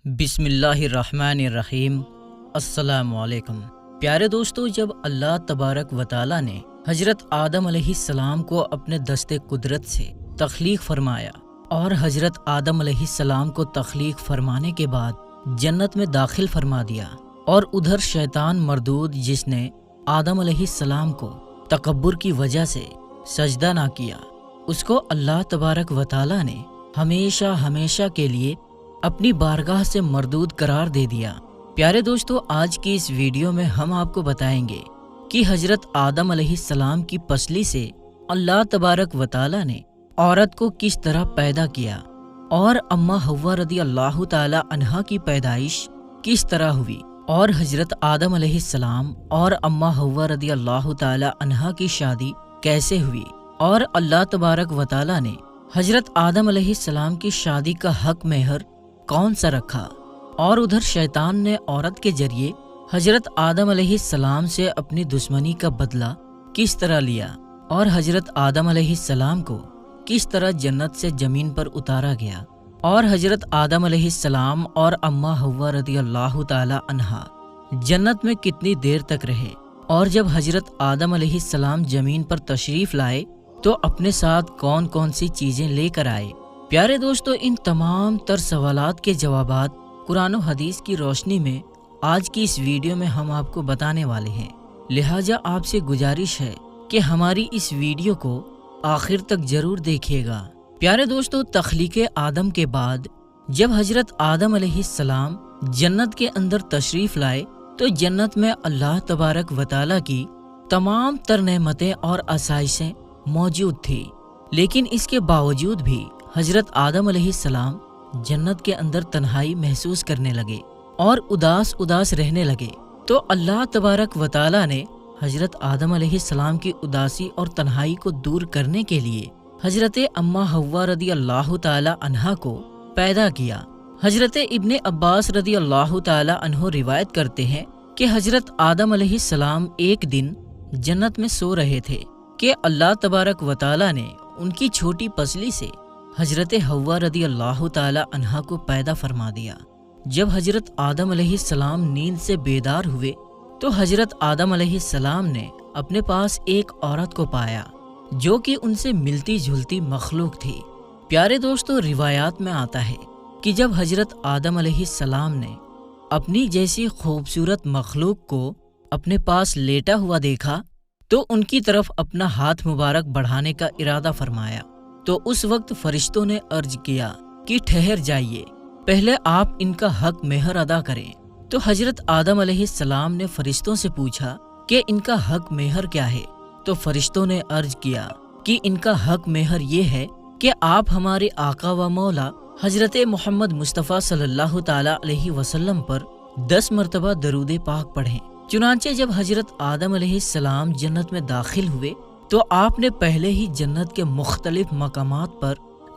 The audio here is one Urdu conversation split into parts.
بسم اللہ الرحمن الرحیم۔ السلام علیکم پیارے دوستو، جب اللہ تبارک و تعالی نے حضرت آدم علیہ السلام کو اپنے دست قدرت سے تخلیق فرمایا اور حضرت آدم علیہ السلام کو تخلیق فرمانے کے بعد جنت میں داخل فرما دیا، اور ادھر شیطان مردود جس نے آدم علیہ السلام کو تکبر کی وجہ سے سجدہ نہ کیا، اس کو اللہ تبارک و تعالی نے ہمیشہ کے لیے اپنی بارگاہ سے مردود قرار دے دیا۔ پیارے دوستو، آج کی اس ویڈیو میں ہم آپ کو بتائیں گے کہ حضرت آدم علیہ السلام کی پسلی سے اللہ تبارک و تعالی نے عورت کو کس طرح پیدا کیا، اور اماں حوا رضی اللہ تعالی عنہا کی پیدائش کس طرح ہوئی، اور حضرت آدم علیہ السلام اور اماں حوا رضی اللہ تعالی عنہا کی شادی کیسے ہوئی، اور اللہ تبارک و تعالی نے حضرت آدم علیہ السلام کی شادی کا حق مہر کون سا رکھا، اور ادھر شیطان نے عورت کے ذریعے حضرت آدم علیہ السلام سے اپنی دشمنی کا بدلہ کس طرح لیا، اور حضرت آدم علیہ السلام کو کس طرح جنت سے زمین پر اتارا گیا، اور حضرت آدم علیہ السلام اور اماں حوا رضی اللہ تعالی عنہا جنت میں کتنی دیر تک رہے، اور جب حضرت آدم علیہ السلام زمین پر تشریف لائے تو اپنے ساتھ کون کون سی چیزیں لے کر آئے۔ پیارے دوستو، ان تمام تر سوالات کے جوابات قرآن و حدیث کی روشنی میں آج کی اس ویڈیو میں ہم آپ کو بتانے والے ہیں، لہٰذا آپ سے گزارش ہے کہ ہماری اس ویڈیو کو آخر تک ضرور دیکھیے گا۔ پیارے دوستو، تخلیق آدم کے بعد جب حضرت آدم علیہ السلام جنت کے اندر تشریف لائے تو جنت میں اللہ تبارک و تعالی کی تمام تر نعمتیں اور آسائشیں موجود تھی، لیکن اس کے باوجود بھی حضرت آدم علیہ السلام جنت کے اندر تنہائی محسوس کرنے لگے اور اداس رہنے لگے، تو اللہ تبارک و تعالی نے حضرت آدم علیہ السلام کی اداسی اور تنہائی کو دور کرنے کے لیے حضرت اماں حوا رضی اللہ تعالی عنہا کو پیدا کیا۔ حضرت ابن عباس رضی اللہ تعالی عنہ روایت کرتے ہیں کہ حضرت آدم علیہ السلام ایک دن جنت میں سو رہے تھے کہ اللہ تبارک و تعالی نے ان کی چھوٹی پسلی سے حضرت حوا رضی اللہ تعالی عنہا کو پیدا فرما دیا۔ جب حضرت آدم علیہ السلام نیند سے بیدار ہوئے تو حضرت آدم علیہ السلام نے اپنے پاس ایک عورت کو پایا جو کہ ان سے ملتی جھلتی مخلوق تھی۔ پیارے دوستو، روایات میں آتا ہے کہ جب حضرت آدم علیہ السلام نے اپنی جیسی خوبصورت مخلوق کو اپنے پاس لیٹا ہوا دیکھا تو ان کی طرف اپنا ہاتھ مبارک بڑھانے کا ارادہ فرمایا، تو اس وقت فرشتوں نے عرض کیا کہ ٹھہر جائیے، پہلے آپ ان کا حق مہر ادا کریں۔ تو حضرت آدم علیہ السلام نے فرشتوں سے پوچھا کہ ان کا حق مہر کیا ہے، تو فرشتوں نے عرض کیا کہ ان کا حق مہر یہ ہے کہ آپ ہمارے آقا و مولا حضرت محمد مصطفیٰ صلی اللہ تعالی علیہ وسلم پر 10 مرتبہ درود پاک پڑھیں۔ چنانچہ جب حضرت آدم علیہ السلام جنت میں داخل ہوئے تو آپ نے پہلے ہی جنت کے مختلف مقامات پر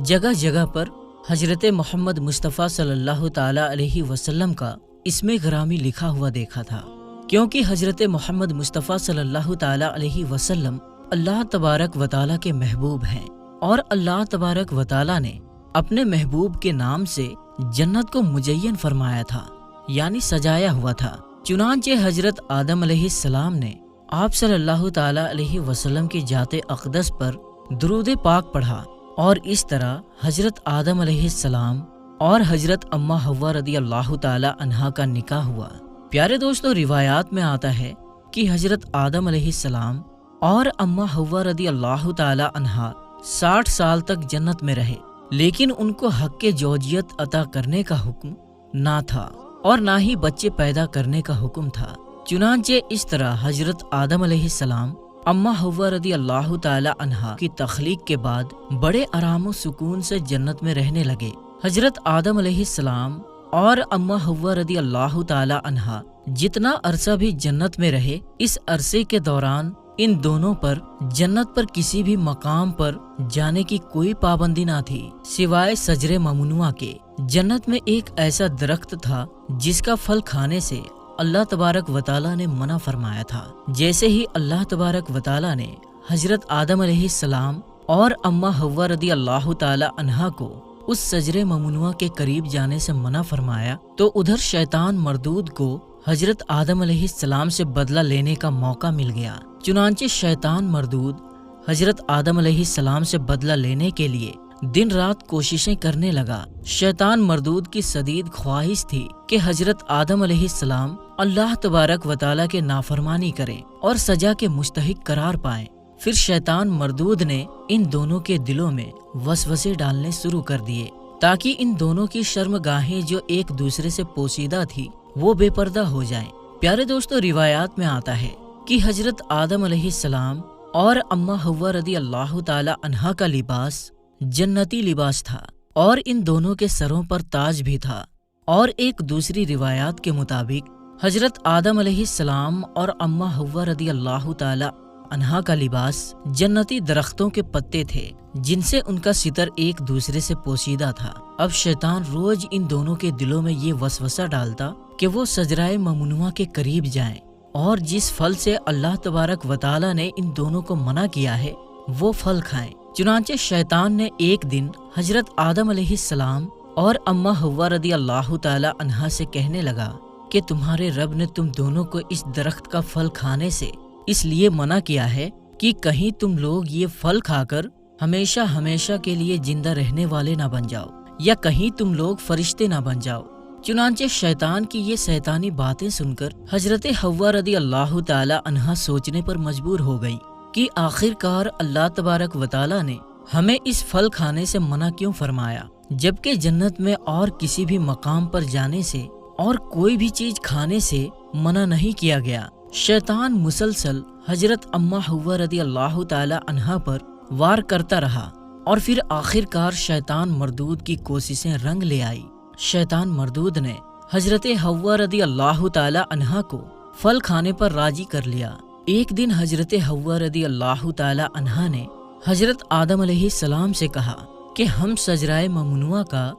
جگہ پر حضرت محمد مصطفیٰ صلی اللہ تعالی علیہ وسلم کا اسم گرامی لکھا ہوا دیکھا تھا، کیونکہ حضرت محمد مصطفیٰ صلی اللہ تعالی علیہ وسلم اللہ تبارک و تعالی کے محبوب ہیں، اور اللہ تبارک و تعالی نے اپنے محبوب کے نام سے جنت کو مزین فرمایا تھا، یعنی سجایا ہوا تھا۔ چنانچہ حضرت آدم علیہ السلام نے آپ صلی اللہ تعالی علیہ وسلم کی ذات اقدس پر درود پاک پڑھا، اور اس طرح حضرت آدم علیہ السلام اور حضرت اماں حوا رضی اللہ تعالی عنہا کا نکاح ہوا۔ پیارے دوستو، روایات میں آتا ہے کہ حضرت آدم علیہ السلام اور اماں حوا رضی اللہ تعالی عنہا 60 سال تک جنت میں رہے، لیکن ان کو حق کے زوجیت عطا کرنے کا حکم نہ تھا، اور نہ ہی بچے پیدا کرنے کا حکم تھا۔ چنانچہ اس طرح حضرت آدم علیہ السلام اماں حوا رضی اللہ تعالی عنہا کی تخلیق کے بعد بڑے آرام و سکون سے جنت میں رہنے لگے۔ حضرت آدم علیہ السلام اور اماں حوا رضی اللہ تعالی عنہا جتنا عرصہ بھی جنت میں رہے، اس عرصے کے دوران ان دونوں پر جنت پر کسی بھی مقام پر جانے کی کوئی پابندی نہ تھی سوائے شجر ممنوعہ کے۔ جنت میں ایک ایسا درخت تھا جس کا پھل کھانے سے اللہ تبارک و تعالی نے منع فرمایا تھا۔ جیسے ہی اللہ تبارک و تعالی نے حضرت آدم علیہ السلام اور اماں حوا رضی اللہ تعالی عنہا کو اس شجرے ممنوعہ کے قریب جانے سے منع فرمایا تو ادھر شیطان مردود کو حضرت آدم علیہ السلام سے بدلہ لینے کا موقع مل گیا۔ چنانچہ شیطان مردود حضرت آدم علیہ السلام سے بدلہ لینے کے لیے دن رات کوششیں کرنے لگا۔ شیطان مردود کی شدید خواہش تھی کہ حضرت آدم علیہ السلام اللہ تبارک و تعالیٰ کے نافرمانی کریں اور سزا کے مستحق قرار پائیں۔ پھر شیطان مردود نے ان دونوں کے دلوں میں وسوسے ڈالنے شروع کر دیے تاکہ ان دونوں کی شرمگاہیں جو ایک دوسرے سے پوشیدہ تھی وہ بے پردہ ہو جائیں۔ پیارے دوستو، روایات میں آتا ہے کہ حضرت آدم علیہ السلام اور اماں حوا رضی اللہ تعالی عنہا کا لباس جنتی لباس تھا اور ان دونوں کے سروں پر تاج بھی تھا، اور ایک دوسری روایات کے مطابق حضرت آدم علیہ السلام اور اماں حوا رضی اللہ تعالی عنہا کا لباس جنتی درختوں کے پتے تھے جن سے ان کا ستر ایک دوسرے سے پوشیدہ تھا۔ اب شیطان روز ان دونوں کے دلوں میں یہ وسوسہ ڈالتا کہ وہ شجرہ ممنوعہ کے قریب جائیں اور جس پھل سے اللہ تبارک و تعالیٰ نے ان دونوں کو منع کیا ہے وہ پھل کھائیں۔ چنانچہ شیطان نے ایک دن حضرت آدم علیہ السلام اور اماں حوا رضی اللہ تعالی عنہا سے کہنے لگا کہ تمہارے رب نے تم دونوں کو اس درخت کا پھل کھانے سے اس لیے منع کیا ہے کہ کہیں تم لوگ یہ پھل کھا کر ہمیشہ ہمیشہ کے لیے زندہ رہنے والے نہ بن جاؤ، یا کہیں تم لوگ فرشتے نہ بن جاؤ۔ چنانچہ شیطان کی یہ شیطانی باتیں سن کر حضرت حوا رضی اللہ تعالی عنہا سوچنے پر مجبور ہو گئی کہ آخر کار اللہ تبارک و تعالیٰ نے ہمیں اس پھل کھانے سے منع کیوں فرمایا، جبکہ جنت میں اور کسی بھی مقام پر جانے سے اور کوئی بھی چیز کھانے سے منع نہیں کیا گیا۔ شیطان مسلسل حضرت اماں حوا رضی اللہ تعالی عنہا پر وار کرتا رہا اور پھر آخر کار شیطان مردود کی کوششیں رنگ لے آئی۔ شیطان مردود نے حضرت حوا رضی اللہ تعالی عنہا کو پھل کھانے پر راضی کر لیا۔ ایک دن حضرت حوا رضی اللہ تعالی عنہا نے حضرت آدم علیہ السلام سے کہا کہ ہم شجرہ ممنوعہ کا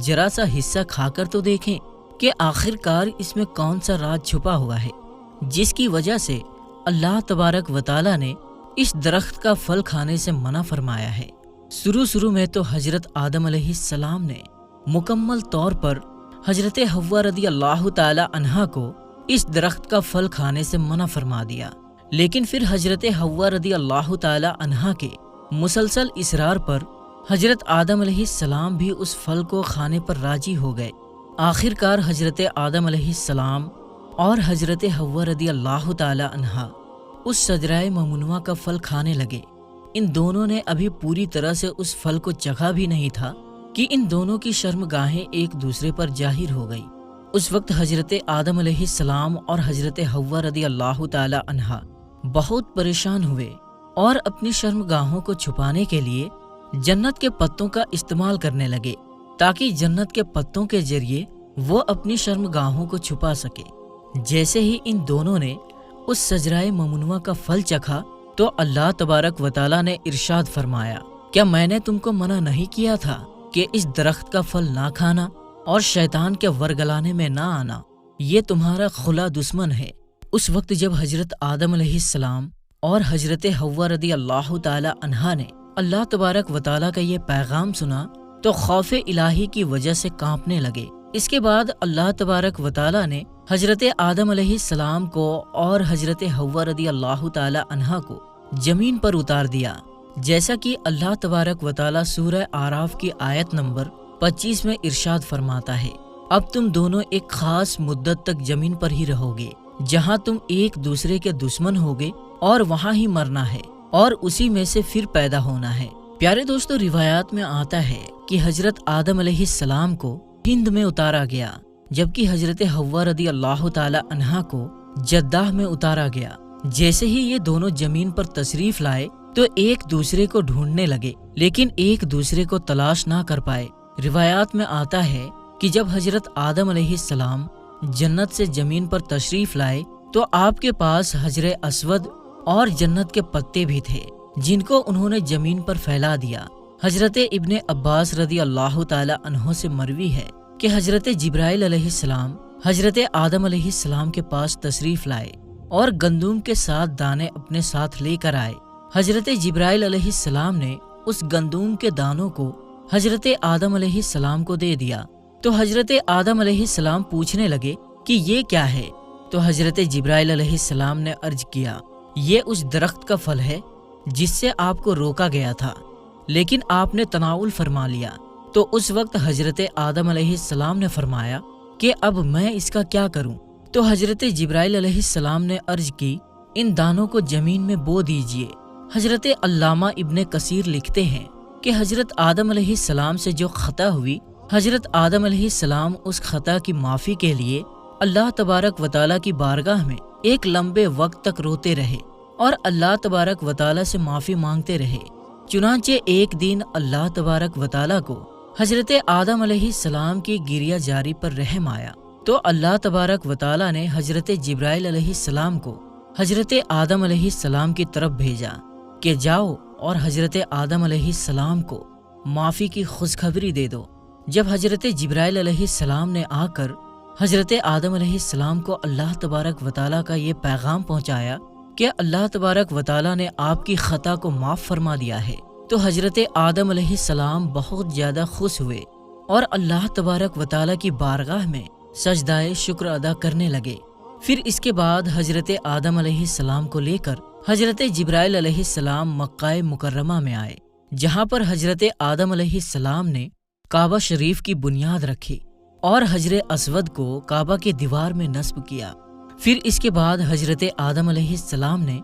ذرا سا حصہ کھا کر تو دیکھیں کہ آخر کار اس میں کون سا راز چھپا ہوا ہے جس کی وجہ سے اللہ تبارک و تعالیٰ نے اس درخت کا پھل کھانے سے منع فرمایا ہے۔ شروع میں تو حضرت آدم علیہ السلام نے مکمل طور پر حضرت حوا رضی اللہ تعالی عنہا کو اس درخت کا پھل کھانے سے منع فرما دیا، لیکن پھر حضرت حوا رضی اللہ تعالی عنہا کے مسلسل اصرار پر حضرت آدم علیہ السلام بھی اس پھل کو کھانے پر راضی ہو گئے۔ آخر کار حضرت آدم علیہ السلام اور حضرت حوا رضی اللہ تعالی عنہا اس شجرہ ممنوعہ کا پھل کھانے لگے۔ ان دونوں نے ابھی پوری طرح سے اس پھل کو چکھا بھی نہیں تھا کہ ان دونوں کی شرمگاہیں ایک دوسرے پر ظاہر ہو گئی۔ اس وقت حضرت آدم علیہ السلام اور حضرت حوا رضی اللہ تعالی عنہا بہت پریشان ہوئے اور اپنی شرمگاہوں کو چھپانے کے لیے جنت کے پتوں کا استعمال کرنے لگے تاکہ جنت کے پتوں کے ذریعے وہ اپنی شرمگاہوں کو چھپا سکے۔ جیسے ہی ان دونوں نے اس شجرہ ممنوعہ کا پھل چکھا تو اللہ تبارک و تعالیٰ نے ارشاد فرمایا، کیا میں نے تم کو منع نہیں کیا تھا کہ اس درخت کا پھل نہ کھانا اور شیطان کے ورگلانے میں نہ آنا؟ یہ تمہارا خلا دشمن ہے۔ اس وقت جب حضرت آدم علیہ السلام اور حضرت حوا رضی اللہ تعالی عنہا نے اللہ تبارک و تعالیٰ کا یہ پیغام سنا تو خوف الہی کی وجہ سے کانپنے لگے۔ اس کے بعد اللہ تبارک و تعالیٰ نے حضرت آدم علیہ السلام کو اور حضرت حوا رضی اللہ تعالی عنہا کو زمین پر اتار دیا، جیسا کہ اللہ تبارک و تعالیٰ سورہ اعراف کی آیت نمبر 25 میں ارشاد فرماتا ہے، اب تم دونوں ایک خاص مدت تک زمین پر ہی رہو گے جہاں تم ایک دوسرے کے دشمن ہوگے اور وہاں ہی مرنا ہے اور اسی میں سے پھر پیدا ہونا ہے۔ پیارے دوستو، روایات میں آتا ہے کہ حضرت آدم علیہ السلام کو ہند میں اتارا گیا جبکہ حضرت حوا رضی اللہ تعالی عنہا کو جدہ میں اتارا گیا۔ جیسے ہی یہ دونوں زمین پر تشریف لائے تو ایک دوسرے کو ڈھونڈنے لگے لیکن ایک دوسرے کو تلاش نہ کر پائے۔ روایات میں آتا ہے کہ جب حضرت آدم علیہ السلام جنت سے زمین پر تشریف لائے تو آپ کے پاس حجر اسود اور جنت کے پتے بھی تھے جن کو انہوں نے زمین پر پھیلا دیا۔ حضرت ابن عباس رضی اللہ تعالی عنہ سے مروی ہے کہ حضرت جبرائیل علیہ السلام حضرت آدم علیہ السلام کے پاس تشریف لائے اور گندم کے 7 دانے اپنے ساتھ لے کر آئے۔ حضرت جبرائیل علیہ السلام نے اس گندم کے دانوں کو حضرت آدم علیہ السلام کو دے دیا تو حضرت آدم علیہ السلام پوچھنے لگے کہ یہ کیا ہے؟ تو حضرت جبرائیل علیہ السلام نے عرض کیا یہ اس درخت کا پھل ہے جس سے آپ کو روکا گیا تھا، لیکن آپ نے تناول فرما لیا۔ تو اس وقت حضرت آدم علیہ السلام نے فرمایا کہ اب میں اس کا کیا کروں؟ تو حضرت جبرائیل علیہ السلام نے عرض کی ان دانوں کو زمین میں بو دیجئے۔ حضرت علامہ ابن کثیر لکھتے ہیں کہ حضرت آدم علیہ السلام سے جو خطا ہوئی، حضرت آدم علیہ السلام اس خطا کی معافی کے لیے اللہ تبارک و تعالیٰ کی بارگاہ میں ایک لمبے وقت تک روتے رہے اور اللہ تبارک و تعالیٰ سے معافی مانگتے رہے۔ چنانچہ ایک دن اللہ تبارک و تعالیٰ کو حضرت آدم علیہ السلام کی گریہ جاری پر رحم آیا، تو اللہ تبارک و تعالیٰ نے حضرت جبرائیل علیہ السلام کو حضرت آدم علیہ السلام کی طرف بھیجا کہ جاؤ اور حضرت آدم علیہ السلام کو معافی کی خوشخبری دے دو۔ جب حضرت جبرائیل علیہ السلام نے آ کر حضرت آدم علیہ السلام کو اللہ تبارک و تعالیٰ کا یہ پیغام پہنچایا کہ اللہ تبارک و تعالیٰ نے آپ کی خطا کو معاف فرما دیا ہے، تو حضرت آدم علیہ السلام بہت زیادہ خوش ہوئے اور اللہ تبارک و تعالیٰ کی بارگاہ میں سجدہ شکر ادا کرنے لگے۔ پھر اس کے بعد حضرت آدم علیہ السلام کو لے کر حضرت جبرائیل علیہ السلام مکہ مکرمہ میں آئے، جہاں پر حضرت آدم علیہ السلام نے کعبہ شریف کی بنیاد رکھی اور حجر اسود کو کعبہ کے دیوار میں نصب کیا۔ پھر اس کے بعد حضرت آدم علیہ السلام نے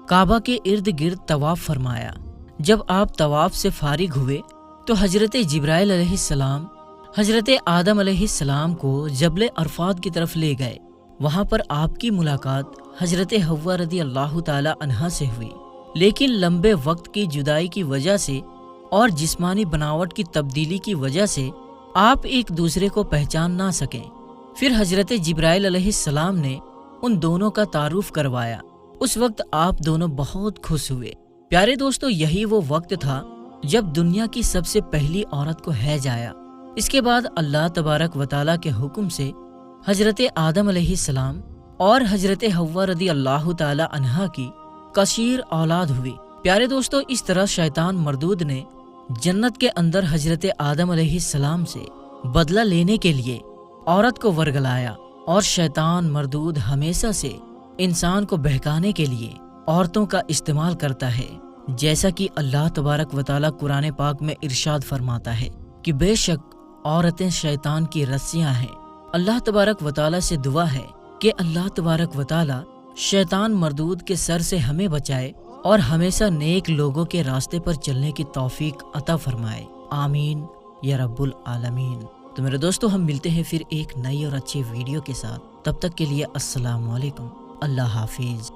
کعبہ کے ارد گرد طواف فرمایا۔ جب آپ طواف سے فارغ ہوئے تو حضرت جبرائیل علیہ السلام حضرت آدم علیہ السلام کو جبل عرفات کی طرف لے گئے۔ وہاں پر آپ کی ملاقات حضرت حوا رضی اللہ تعالی عنہا سے ہوئی، لیکن لمبے وقت کی جدائی کی وجہ سے اور جسمانی بناوٹ کی تبدیلی کی وجہ سے آپ ایک دوسرے کو پہچان نہ سکیں۔ پھر حضرت جبرائیل علیہ السلام نے ان دونوں کا تعارف کروایا۔ اس وقت آپ دونوں بہت خوش ہوئے۔ پیارے دوستو، یہی وہ وقت تھا جب دنیا کی سب سے پہلی عورت کو حیض آیا۔ اس کے بعد اللہ تبارک و تعالیٰ کے حکم سے حضرت آدم علیہ السلام اور حضرت حوا رضی اللہ تعالی عنہا کی کثیر اولاد ہوئی۔ پیارے دوستو، اس طرح شیطان مردود نے جنت کے اندر حضرت آدم علیہ السلام سے بدلہ لینے کے لیے عورت کو ورگلایا، اور شیطان مردود ہمیشہ سے انسان کو بہکانے کے لیے عورتوں کا استعمال کرتا ہے، جیسا کہ اللہ تبارک و تعالیٰ قرآن پاک میں ارشاد فرماتا ہے کہ بے شک عورتیں شیطان کی رسیاں ہیں۔ اللہ تبارک و تعالیٰ سے دعا ہے کہ اللہ تبارک و تعالیٰ شیطان مردود کے سر سے ہمیں بچائے اور ہمیشہ نیک لوگوں کے راستے پر چلنے کی توفیق عطا فرمائے، آمین یا رب العالمین۔ تو میرے دوستو، ہم ملتے ہیں پھر ایک نئی اور اچھی ویڈیو کے ساتھ، تب تک کے لیے السلام علیکم، اللہ حافظ۔